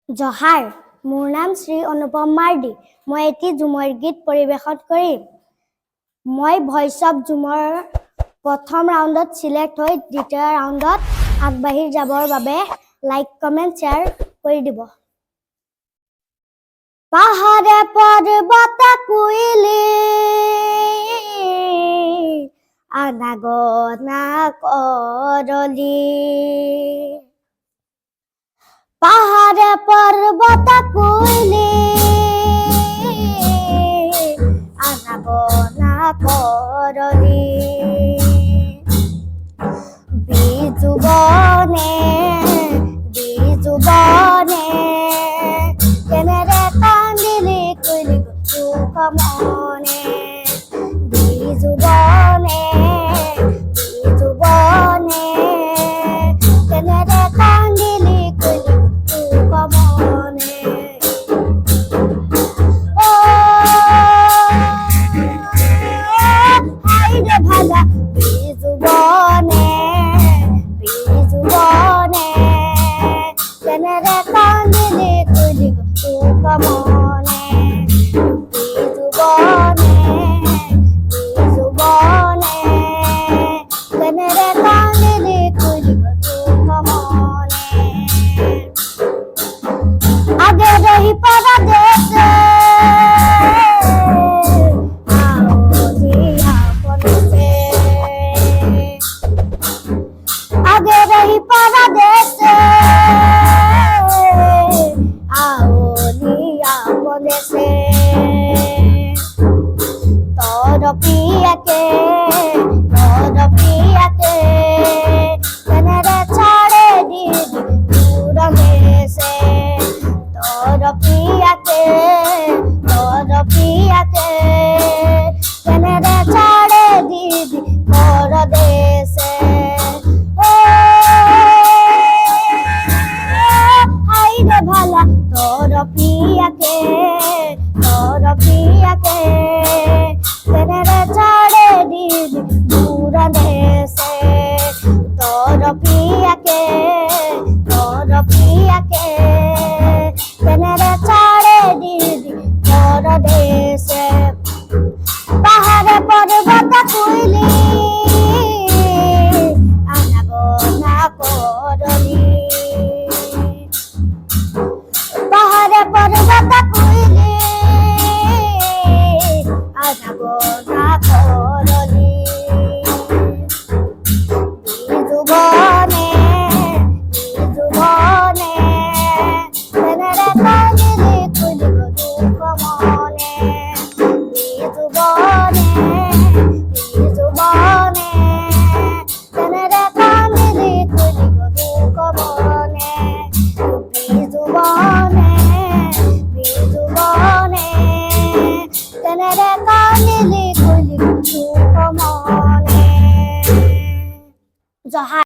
জহাৰ মোৰ নাম শ্ৰী অনুপম মাৰ্ডি। মই এটি ঝুমৰ গীত পৰিৱেশন কৰিম। মই ভইচ অফ ঝুমৰ প্ৰথম ৰাউণ্ডত সিলেক্ট হৈ দ্বিতীয় ৰাউণ্ডত আগবাঢ়ি যাবৰ বাবে লাইক কমেণ্ট শ্বেয়াৰ কৰি দিব। পাহাৰে পৰ্বতে কুইলি আনাগনা কৰলি পাহাৰে পৰ্বতে কুইলি আনাগনা কৰলি বিজুবনে কেনেৰে কান্দিলি কুইলি দুখ মনে বিজুবনে কেনেৰে কান্দিলি কুইলি দুখ মনে হাইৰে ভালা বিজুবনে কেনেৰে কান্দিলি কুইলি দুখ মনে বিজুবনে কেনেৰে কান্দিলি কুইলি দুখ মনে আগে ৰহি পৰদেশে আগে রহি পরদেশে আওলিয়া পদেশে তোর প্রিয়াকে কেনেরে ছাড়ে দিদি দূর দেশে তোর প্রিয়াকে কেনেরে ছাড়ে দিদি পর দেশে ভালা তোর প্রিয়াকে কেনেরে ছাড়ে দিদি দূর দেশে তোর প্রিয়াকে কেনেরে ছাড়ে দিদি পর দেশে পাহাড়ে পর্বত কুইলি আনাগনা করলি পাহাড়ে পর্বত কুইলি আনাগনা করলি বিজুবনে কেনেরে কান্দিলি কুইলি দুখ মনে বিজুবনে কেনেরে কান্দিলি কুইলি দুখ মনে বিজুবনে কেনেরে কান্দিলি কুইলি দুখ মনে জহাৰ।